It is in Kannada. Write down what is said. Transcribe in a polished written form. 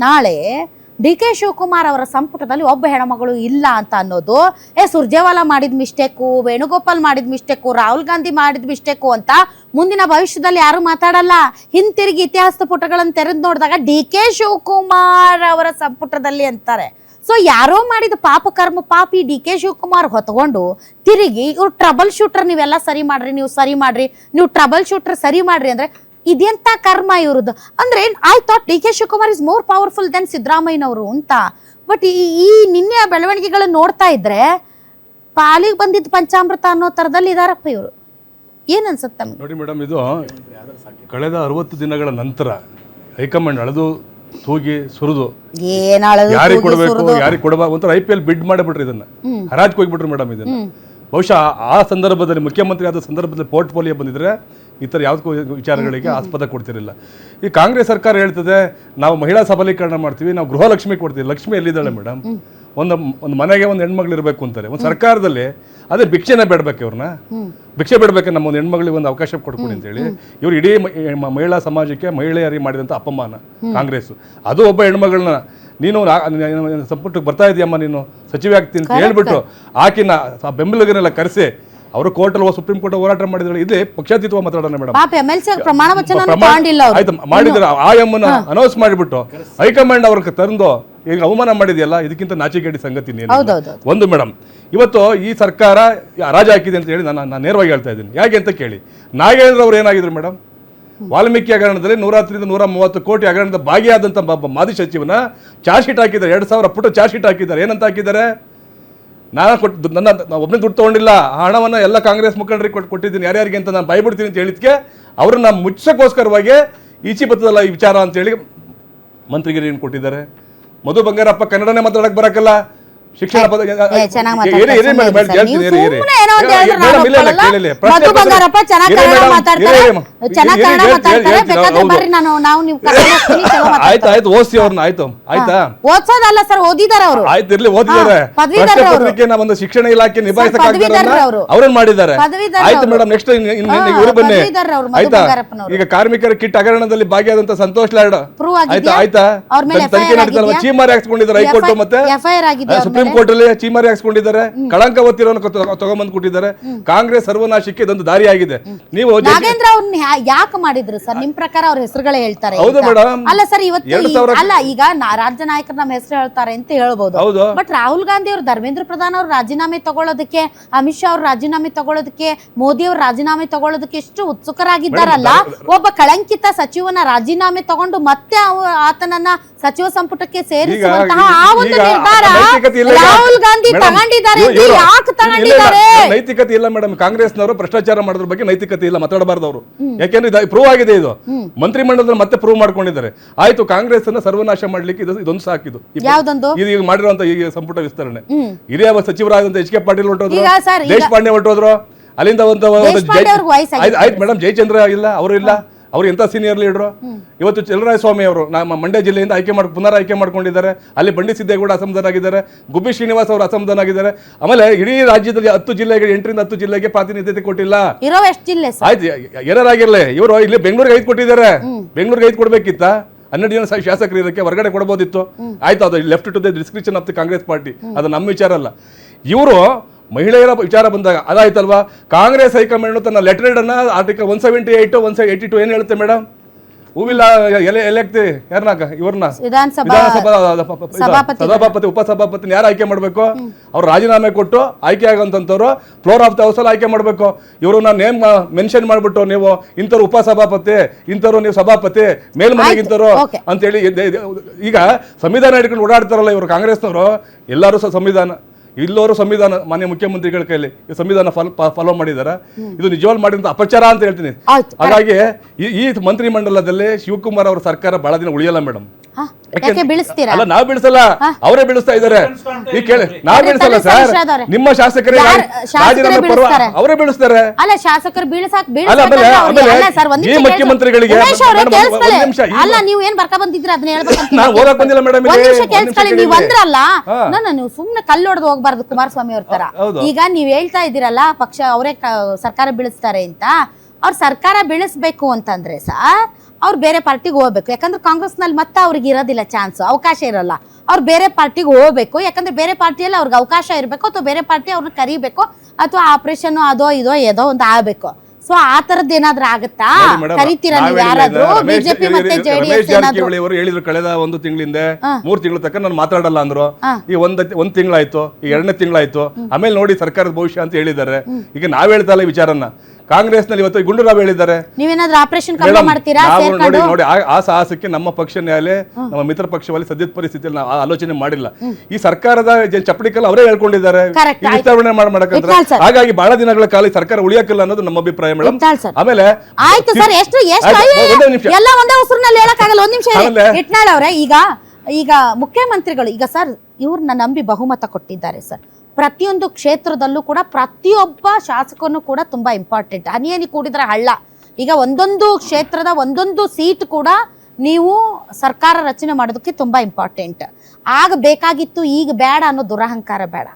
ನಾಳೆ ಡಿ ಕೆ ಶಿವಕುಮಾರ್ ಅವರ ಸಂಪುಟದಲ್ಲಿ ಒಬ್ಬ ಹೆಣ್ಮಗಳು ಇಲ್ಲ ಅಂತ ಅನ್ನೋದು ಸುರ್ಜೇವಾಲಾ ಮಾಡಿದ ಮಿಸ್ಟೇಕು, ವೇಣುಗೋಪಾಲ್ ಮಾಡಿದ ಮಿಸ್ಟೇಕು, ರಾಹುಲ್ ಗಾಂಧಿ ಮಾಡಿದ ಮಿಸ್ಟೇಕು ಅಂತ ಮುಂದಿನ ಭವಿಷ್ಯದಲ್ಲಿ ಯಾರು ಮಾತಾಡಲ್ಲ. ಹಿಂತಿರುಗಿ ಇತಿಹಾಸದ ಪುಟಗಳನ್ನು ತೆರೆದು ನೋಡಿದಾಗ ಡಿ ಕೆ ಶಿವಕುಮಾರ್ ಅವರ ಸಂಪುಟದಲ್ಲಿ ಅಂತಾರೆ. ಸೊ ಯಾರೋ ಮಾಡಿದ ಪಾಪ ಕರ್ಮ ಪಾಪಿ ಡಿ ಕೆ ಶಿವಕುಮಾರ್ ಹೊತ್ಕೊಂಡು ತಿರುಗಿ ಇವ್ರು ಟ್ರಬಲ್ ಶೂಟರ್, ನೀವೆಲ್ಲ ಸರಿ ಮಾಡ್ರಿ, ನೀವು ಟ್ರಬಲ್ ಶೂಟರ್ ಸರಿ ಮಾಡ್ರಿ ಅಂದ್ರೆ ಇದೆಂತ ಕರ್ಮ ಇವ್ರದ್ದು ಅಂದ್ರೆ. I thought D K Shivakumar is more powerful than ಸಿದ್ದರಾಮಯ್ಯನವರು ಅಂತ. ಬಟ್ ಈ ನಿನ್ನೆ ಬೆಳವಣಿಗೆಗಳನ್ನ ನೋಡ್ತಾ ಇದ್ರೆ ಪಾಲಿಗೆ ಬಂದಿದ್ದ ಪಂಚಾಮೃತ ಅನ್ನೋ ತರದಲ್ಲಿ ಇದಾರಪ್ಪ ಇವರು. ಏನ್ ಅನ್ಸುತ್ತೆ ನೋಡಿ ಮೇಡಮ್, ಇದು ಕಳೆದ 60 ದಿನಗಳ ನಂತರ ಹೈಕಮಾಂಡ್ ಅಳೆದು ತೂಗಿ ಸುರಿದು ಯಾರಿಗೆ ಕೊಡಬೇಕು ಯಾರಿಗೆ ಕೊಡಬಾರ್ದು ಒಂಥರ IPL ಬಿಡ್ ಮಾಡಿಬಿಟ್ರು, ಇದನ್ನ ಹರಾಜ್ಗೆ ಹೋಗ್ಬಿಟ್ರು ಮೇಡಮ್. ಇದನ್ನ ಬಹುಶಃ ಆ ಸಂದರ್ಭದಲ್ಲಿ ಮುಖ್ಯಮಂತ್ರಿ ಆದ ಸಂದರ್ಭದಲ್ಲಿ ಪೋರ್ಟ್ಫೋಲಿಯೋ ಬಂದಿದ್ರೆ ಈ ಥರ ಯಾವುದಕ್ಕೂ ವಿಚಾರಗಳಿಗೆ ಆಸ್ಪದ ಕೊಡ್ತಿರಲಿಲ್ಲ. ಈ ಕಾಂಗ್ರೆಸ್ ಸರ್ಕಾರ ಹೇಳ್ತದೆ ನಾವು ಮಹಿಳಾ ಸಬಲೀಕರಣ ಮಾಡ್ತೀವಿ, ನಾವು ಗೃಹಲಕ್ಷ್ಮಿ ಕೊಡ್ತೀವಿ. ಲಕ್ಷ್ಮಿ ಎಲ್ಲಿದ್ದಾಳೆ ಮೇಡಮ್? ಒಂದು ಮನೆಗೆ ಒಂದು ಹೆಣ್ಮಗಳು ಇರಬೇಕು ಅಂತಾರೆ. ಒಂದು ಸರ್ಕಾರದಲ್ಲಿ ಅದೇ ಭಿಕ್ಷೆನೇ ಬೇಡಬೇಕು, ಇವ್ರನ್ನ ಭಿಕ್ಷೆ ಬೇಡಬೇಕು, ನಮ್ಮ ಒಂದು ಹೆಣ್ಮಗಳಿಗೆ ಒಂದು ಅವಕಾಶ ಕೊಡ್ಕೊಡಿ ಅಂತೇಳಿ ಇವ್ರು ಇಡೀ ಮಹಿಳಾ ಸಮಾಜಕ್ಕೆ ಮಹಿಳೆಯರಿಗೆ ಮಾಡಿದಂಥ ಅಪಮಾನ ಕಾಂಗ್ರೆಸ್. ಅದು ಒಬ್ಬ ಹೆಣ್ಮಗಳನ್ನ ನೀನು ಸಂಪುಟಕ್ಕೆ ಬರ್ತಾ ಇದೆಯಮ್ಮ, ನೀನು ಸಚಿವೆ ಆಗ್ತೀನಿ ಅಂತ ಹೇಳ್ಬಿಟ್ಟು ಆಕಿನ ಬೆಂಬಲಿಗರೆಲ್ಲ ಕರೆಸಿ ಅವರು ಕೋರ್ಟಲ್ಲಿ ಸುಪ್ರೀಂ ಕೋರ್ಟ್ ಹೋರಾಟ ಮಾಡಿದ್ರು. ಇದೇ ಪಕ್ಷಾತೀತವಾಗಿ ಮಾತಾಡೋಣ ಮೇಡಮ್. ಆಯ್ತು ಮಾಡಿದ್ರೆ ಆ ಎಮ್ಮನ್ನ ಅನೌನ್ಸ್ ಮಾಡಿಬಿಟ್ಟು ಹೈಕಮಾಂಡ್ ಅವ್ರಿಗೆ ತಂದು ಈಗ ಅವಮಾನ ಮಾಡಿದೆಯಲ್ಲ, ಇದಕ್ಕಿಂತ ನಾಚಿಕೆಡಿ ಸಂಗತಿ ಒಂದು ಮೇಡಮ್. ಇವತ್ತು ಈ ಸರ್ಕಾರ ರಾಜ ಹಾಕಿದೆ ಅಂತ ಹೇಳಿ ನಾನು ನೇರವಾಗಿ ಹೇಳ್ತಾ ಇದ್ದೀನಿ. ಯಾಕೆ ಅಂತ ಕೇಳಿ, ನಾಗೇಂದ್ರ ಅವ್ರು ಏನಾಗಿದ್ರು ಮೇಡಮ್, ವಾಲ್ಮೀಕಿ ಹಗರಣದಲ್ಲಿ 100 130 ಕೋಟಿ ಹಗರಣದ ಭಾಗಿಯಾದಂಥ ಮಾಜಿ ಸಚಿವನ ಚಾರ್ಜ್ ಶೀಟ್ ಹಾಕಿದ್ದಾರೆ. 2000 ಪುಟ ಚಾರ್ಜ್ ಶೀಟ್ ಹಾಕಿದ್ದಾರೆ. ಏನಂತ ಹಾಕಿದ್ದಾರೆ? ನಾನು ಒಬ್ಬನೇ ದುಡ್ಡು ತೊಗೊಂಡಿಲ್ಲ, ಆ ಹಣವನ್ನು ಎಲ್ಲ ಕಾಂಗ್ರೆಸ್ ಮುಖಂಡರಿಗೆ ಕೊಟ್ಟಿದ್ದೀನಿ, ಯಾರ್ಯಾರಿಗೆ ಅಂತ ನಾನು ಬಾಯ್ಬಿಡ್ತೀನಿ ಅಂತ ಹೇಳಿದ್ಕೆ ಅವ್ರನ್ನ ಮುಚ್ಚಕ್ಕೋಸ್ಕರವಾಗಿ ಈಚಿ ಬರ್ತದಲ್ಲ ಈ ವಿಚಾರ ಅಂತೇಳಿ ಮಂತ್ರಿಗಿರಿ ಕೊಟ್ಟಿದ್ದಾರೆ. ಮಧು ಬಂಗಾರಪ್ಪ ಕನ್ನಡನೇ ಮಾತಾಡಕ್ ಬರಕಲ್ಲ, ಶಿಕ್ಷಣ ಆಯ್ತು ಓದಿಸಿ ಅವ್ರನ್ನ. ಆಯ್ತು ಆಯ್ತಾ, ಓದಿಸೋದಲ್ಲ ಸರ್, ಓದಿದಾರೆ ಅವರು. ಆಯ್ತು ಇರ್ಲಿ, ಓದಿದ್ದಾರೆ. ಪತ್ರಿಕೆನ ಒಂದು ಶಿಕ್ಷಣ ಇಲಾಖೆ ನಿಭಾಯಿಸಕ್ಕಾಗಲ್ಲ ಅವ್ರನ್ನ ಮಾಡಿದ್ದಾರೆ. ಆಯ್ತು ಮೇಡಮ್, ನೆಕ್ಸ್ಟ್ ಇವರು ಬನ್ನಿ ಆಯ್ತಾ. ಈಗ ಕಾರ್ಮಿಕರ ಕಿಟ್ ಹಗರಣದಲ್ಲಿ ಭಾಗಿಯಾದಂತ ಸಂತೋಷ್ ಲಾಡ್ ಆಯ್ತಾ ತನಿಖೆ ನಡೆದಲ್ವ, ಚೀಮಾರಿ ಹಾಕ್ಸ್ಕೊಂಡಿದ್ದಾರೆ ಹೈಕೋರ್ಟ್ ಮತ್ತೆ ಸುಪ್ರೀಂ ಕೋರ್ಟ್ ಅಲ್ಲಿ ಚೀಮಾರಿ ಹಾಕ್ಸ್ಕೊಂಡಿದ್ದಾರೆ. ಕಳಂಕ ಹೊತ್ತಿರೋನು ತಗೊಂಬಂದ್ ಕೊಟ್ಟಿದ್ದಾರೆ. ಕಾಂಗ್ರೆಸ್ ಸರ್ವನಾಶಕ್ಕೆ ಇದೊಂದು ದಾರಿ ಆಗಿದೆ. ನೀವು ನಾಗೇಂದ್ರ ಅವ್ರನ್ನ ಯಾಕೆ ಮಾಡಿದ್ರು ಸರ್ ನಿಮ್ ಪ್ರಕಾರ? ಅವ್ರ ಹೆಸರುಗಳೇ ಹೇಳ್ತಾರೆ. ಹೌದು ಮೇಡಮ್. ಅಲ್ಲ ಸರ್, ಇವತ್ತು ಅಲ್ಲ ಈಗ ರಾಜ್ಯ ನಾಯಕರು ನಮ್ಮ ಹೆಸರು ಹೇಳ್ತಾರೆ ಅಂತ ಹೇಳ್ಬೋದು. ಬಟ್ ರಾಹುಲ್ ಗಾಂಧಿ ಅವರು, ಧರ್ಮೇಂದ್ರ ಪ್ರಧಾನ್ ಅವರು ರಾಜೀನಾಮೆ ತಗೊಳ್ಳೋದಕ್ಕೆ, ಅಮಿತ್ ಶಾ ಅವ್ರು ರಾಜೀನಾಮೆ ತಗೊಳ್ಳೋದಕ್ಕೆ, ಮೋದಿ ಅವರು ರಾಜೀನಾಮೆ ತಗೊಳ್ಳೋದಕ್ಕೆ ಎಷ್ಟು ಉತ್ಸುಕರಾಗಿದ್ದಾರಲ್ಲ. ಒಬ್ಬ ಕಳಂಕಿತ ಸಚಿವನ ರಾಜೀನಾಮೆ ತಗೊಂಡು ಮತ್ತೆ ಆತನನ್ನ ಸಚಿವ ಸಂಪುಟಕ್ಕೆ ಸೇರಿಸುವಂತಹ ಆ ಒಂದು ನಿರ್ಧಾರ ರಾಹುಲ್ ಗಾಂಧಿ ತಗೊಂಡಿದ್ದಾರೆ. ಯಾಕೆ ತಗೊಂಡಿದ್ದಾರೆ? ನೈತಿಕತೆ ಇಲ್ಲ ಮೇಡಮ್. ಕಾಂಗ್ರೆಸ್ನವರು ಭ್ರಷ್ಟಾಚಾರ ಮಾಡೋದ್ರ ಬಗ್ಗೆ ನೈತಿಕತೆ ಇಲ್ಲ, ಮಾತಾಡಬಾರ್ದು ಅವರು. ಯಾಕೆಂದ್ರೆ ಪ್ರೂವ್ ಆಗಿದೆ, ಇದು ಮಂತ್ರಿಮಂಡಲದಲ್ಲಿ ಮತ್ತೆ ಪ್ರೂವ್ ಮಾಡ್ಕೊಂಡಿದ್ದಾರೆ. ಆಯ್ತು, ಕಾಂಗ್ರೆಸ್ ಅನ್ನ ಸರ್ವನಾಶ ಮಾಡ್ಲಿಕ್ಕೆ ಇದೊಂದು ಸಾಕಿದು ಈಗ ಮಾಡಿರುವಂತ ಈ ಸಂಪುಟ ವಿಸ್ತರಣೆ. ಹಿರಿಯ ಸಚಿವರಾದಂತ HK ಪಾಟೀಲ್ ಹೊರಟೋದ್ರು, ದೇಶಪಾಂಡೆ ಹೊರಟೋದ್ರು. ಅಲ್ಲಿಂದ ಆಯ್ತು ಮೇಡಮ್, ಜಯಚಂದ್ರ ಇಲ್ಲ, ಅವರು ಇಲ್ಲ, ಅವ್ರು ಎಂತ ಸೀನಿಯರ್ ಲೀಡರು. ಇವತ್ತು ಚಲರಾಯಸ್ವಾಮಿ ಅವರು ನಮ್ಮ ಮಂಡ್ಯ ಜಿಲ್ಲೆಯಿಂದ ಪುನರ್ ಆಯ್ಕೆ ಮಾಡ್ಕೊಂಡಿದ್ದಾರೆ. ಅಲ್ಲಿ ಬಂಡಿ ಸಿದ್ದೇಗೌಡ ಅಸಮಾಧಾನಾಗಿದ್ದಾರೆ, ಗುಬ್ಬಿ ಶ್ರೀನಿವಾಸ್ ಅವರು ಅಸಮಾಧಾನಾಗಿದ್ದಾರೆ. ಆಮೇಲೆ ಇಡೀ ರಾಜ್ಯದಲ್ಲಿ 10 ಜಿಲ್ಲೆಗೆ 8 ರಿಂದ 10 ಜಿಲ್ಲೆಗೆ ಪ್ರಾತಿನಿಧ್ಯತೆ ಕೊಟ್ಟಿಲ್ಲ. ಆಯ್ತು, ಏನಾರಾಗಿರ್ಲಿ, ಇವರು ಇಲ್ಲಿ ಬೆಂಗಳೂರಿಗೆ 5 ಕೊಟ್ಟಿದ್ದಾರೆ. ಬೆಂಗಳೂರಿಗೆ 5 ಕೊಡ್ಬೇಕಿತ್ತ? 12 ಜನ ಶಾಸಕರು ಇದಕ್ಕೆ ಹೊರಗಡೆ ಕೊಡಬಹುದಿತ್ತು. ಆಯ್ತು, ಅದು left to the description of the Congress party, ಅದು ನಮ್ಮ ವಿಚಾರ ಅಲ್ಲ. ಇವರು ಮಹಿಳೆಯರ ವಿಚಾರ ಬಂದಾಗ ಅದಾಯ್ತಲ್ವಾ, ಕಾಂಗ್ರೆಸ್ ಹೈಕಮಾಂಡ್ ತನ್ನ ಲೆಟರ್ ಅನ್ನ ಆರ್ಟಿಕಲ್ 178 182 ಏನ್ ಹೇಳುತ್ತೆ ಮೇಡಮ್? ಹೂವಿಲ್ಲ ಎಲೆಕ್ತಿ ಯಾರನ್ನ, ಇವ್ರನ್ನ ಸಭಾಪತಿ ಉಪಸಭಾಪತಿ ಯಾರು ಆಯ್ಕೆ ಮಾಡ್ಬೇಕು? ಅವ್ರು ರಾಜೀನಾಮೆ ಕೊಟ್ಟು ಆಯ್ಕೆ ಆಗೋಂಥವ್ರು ಫ್ಲೋರ್ ಆಫ್ ದ ಹೌಸ್ ಅಲ್ಲಿ ಆಯ್ಕೆ ಮಾಡ್ಬೇಕು. ಇವ್ರನ್ನ ನೇಮ್ ಮೆನ್ಷನ್ ಮಾಡ್ಬಿಟ್ಟು ನೀವು ಇಂಥವ್ರು ಉಪಸಭಾಪತಿ, ಇಂಥವ್ರು ನೀವು ಸಭಾಪತಿ, ಮೇಲ್ಮನೆಗಿಂತವ್ರು ಅಂತೇಳಿ ಈಗ ಸಂವಿಧಾನ ಹಿಡ್ಕೊಂಡು ಓಡಾಡ್ತಾರಲ್ಲ ಇವರು ಕಾಂಗ್ರೆಸ್ನವರು. ಎಲ್ಲರೂ ಸಂವಿಧಾನ, ಇಲ್ಲವರು ಸಂವಿಧಾನ ಮಾನ್ಯ ಮುಖ್ಯಮಂತ್ರಿಗಳ ಕೈಲಿ ಸಂವಿಧಾನ ಫಾಲೋ ಮಾಡಿದಾರ. ಇದು ನಿಜವಾಗ್ಲೂ ಮಾಡಿದಂತ ಅಪಚಾರ ಅಂತ ಹೇಳ್ತೀನಿ. ಹಾಗಾಗಿ ಈ ಮಂತ್ರಿಮಂಡಲದಲ್ಲಿ ಶಿವಕುಮಾರ್ ಅವರ ಸರ್ಕಾರ ಬಹಳ ದಿನ ಉಳಿಯಲ್ಲ ಮೇಡಮ್. ಅಲ್ಲ, ನಾವು ಬೀಳಿಸಲ್ಲ, ಅವರೇ ಬೀಳಿಸ್ತಾ ಇದ್ದಾರೆ. ಈ ಕೇಳಿ, ನಾವು ಬೀಳಿಸಲ್ಲ ಸರ್, ನಿಮ್ಮ ಶಾಸಕರೇ ಅವರೇ ಬೀಳಿಸ್ತಾರೆ. ಈ ಮುಖ್ಯಮಂತ್ರಿಗಳಿಗೆ ನೀವು ಏನ್ ಬರ್ಕ ಬಂದಿದ್ರೆ ಅದನ್ನ ಹೇಳ್ಬೇಕು. ನಾನು ಓದಕ್ ಬಂದಿಲ್ಲ ಮೇಡಮ್. ನೀವು ಅಂದ್ರಲ್ಲ, ನೀವು ಸುಮ್ನೆ ಕಲ್ಲೊಡೆದು ಹೋಗ್ಬಾರ್ದು ಕುಮಾರಸ್ವಾಮಿ ಅವ್ರ ತರ. ಈಗ ನೀವ್ ಹೇಳ್ತಾ ಇದ್ದೀರಲ್ಲ, ಪಕ್ಷ ಅವರೇ ಸರ್ಕಾರ ಬೀಳಿಸ್ತಾರೆ ಅಂತ. ಅವ್ರ ಸರ್ಕಾರ ಬೀಳಿಸ್ಬೇಕು ಅಂತಂದ್ರೆ ಸರ್ ಅವ್ರು ಬೇರೆ ಪಾರ್ಟಿಗೆ ಹೋಗ್ಬೇಕು. ಯಾಕಂದ್ರೆ ಕಾಂಗ್ರೆಸ್ನಲ್ಲಿ ಮತ್ತೆ ಅವ್ರಿಗೆ ಇರೋದಿಲ್ಲ ಚಾನ್ಸ್, ಅವಕಾಶ ಇರಲ್ಲ. ಅವ್ರು ಬೇರೆ ಪಾರ್ಟಿಗೆ ಹೋಗ್ಬೇಕು, ಯಾಕಂದ್ರೆ ಬೇರೆ ಪಾರ್ಟಿಯಲ್ಲಿ ಅವ್ರಿಗೆ ಅವಕಾಶ ಇರಬೇಕು, ಅಥವಾ ಬೇರೆ ಪಾರ್ಟಿ ಅವ್ರನ್ನ ಕರಿಬೇಕು, ಅಥವಾ ಆಪರೇಷನ್ ಅದೋ ಇದೋ ಏನೋ ಒಂದು ಆಗ್ಬೇಕು. ಸೊ ಆ ತರದ್ ಏನಾದ್ರೂ ಆಗುತ್ತಾ? ಕರಿತೀರಾ ನೀವು ಯಾರಾದ್ರೂ? ಬಿಜೆಪಿ ಮತ್ತೆ ರಮೇಶ್ ಜಾರಕಿಹೊಳಿ ಅವರು ಹೇಳಿದ್ರು ಕಳೆದ 1 ತಿಂಗಳಿಂದ 3 ತಿಂಗಳ ತನಕ ನಾನು ಮಾತಾಡಲ್ಲ ಅಂದ್ರು. ಈ ಒಂದ್ ತಿಂಗಳಾಯ್ತು, ಈ 2ನೇ ತಿಂಗಳಾಯ್ತು, ಆಮೇಲೆ ನೋಡಿ ಸರ್ಕಾರದ ಭವಿಷ್ಯ ಅಂತ ಹೇಳಿದ್ದಾರೆ. ಈಗ ನಾವ್ ಹೇಳ್ತಾ ಇಲ್ಲ ವಿಚಾರನ, ಕಾಂಗ್ರೆಸ್ ನಲ್ಲಿ ಇವತ್ತು ಗುಂಡೂರಾವ್ ಹೇಳಿದ್ದಾರೆ. ನೀವೇನಾದ್ರೂ ಆಪರೇಷನ್ ಕಮ್ಮಿ ಮಾಡ್ತೀರಾ? ನೋಡಿ ಆ ಸಾಹಸಕ್ಕೆ ನಮ್ಮ ಪಕ್ಷ ನ್ಯಾಯಾಲಯ, ನಮ್ಮ ಮಿತ್ರ ಪಕ್ಷದಲ್ಲಿ ಸದ್ಯದ ಪರಿಸ್ಥಿತಿಯಲ್ಲಿ ನಾವು ಆಲೋಚನೆ ಮಾಡಿಲ್ಲ. ಈ ಸರ್ಕಾರದ ಚಪ್ಪಡಿಕಲ್ಲ ಅವರೇ ಹೇಳ್ಕೊಂಡಿದ್ದಾರೆ ವಿಸ್ತರಣೆ ಮಾಡಬೇಕಂದ್ರೆ. ಹಾಗಾಗಿ ಬಹಳ ದಿನಗಳ ಕಾಲ ಈ ಸರ್ಕಾರ ಉಳಿಯಕ್ಕಿಲ್ಲ ಅನ್ನೋದು ನಮ್ಮ ಅಭಿಪ್ರಾಯ ಮೇಡಮ್. ಆಮೇಲೆ ಆಯ್ತು ಸರ್, ಎಷ್ಟು ಎಲ್ಲ ಒಂದೇ ಉಸಿರಿನಲ್ಲಿ ಹೇಳಕ್ಕಾಗಲ್ಲ. ಒಂದ್ ನಿಮಿಷ ಇಟ್ನಾಳ್ ಅವ್ರೆ, ಈಗ ಮುಖ್ಯಮಂತ್ರಿಗಳು ಈಗ ಸರ್ ಇವ್ರನ್ನ ನಂಬಿ ಬಹುಮತ ಕೊಟ್ಟಿದ್ದಾರೆ ಸರ್. ಪ್ರತಿಯೊಂದು ಕ್ಷೇತ್ರದಲ್ಲೂ ಕೂಡ ಪ್ರತಿಯೊಬ್ಬ ಶಾಸಕನು ಕೂಡ ತುಂಬಾ ಇಂಪಾರ್ಟೆಂಟ್. ಹನಿ ಕೂಡಿದ್ರೆ ಹಳ್ಳ. ಈಗ ಒಂದೊಂದು ಕ್ಷೇತ್ರದ ಒಂದೊಂದು ಸೀಟ್ ಕೂಡ ನೀವು ಸರ್ಕಾರ ರಚನೆ ಮಾಡೋದಕ್ಕೆ ತುಂಬಾ ಇಂಪಾರ್ಟೆಂಟ್. ಆಗ ಬೇಕಾಗಿತ್ತು, ಈಗ ಬೇಡ ಅನ್ನೋ ದುರಹಂಕಾರ ಬೇಡ.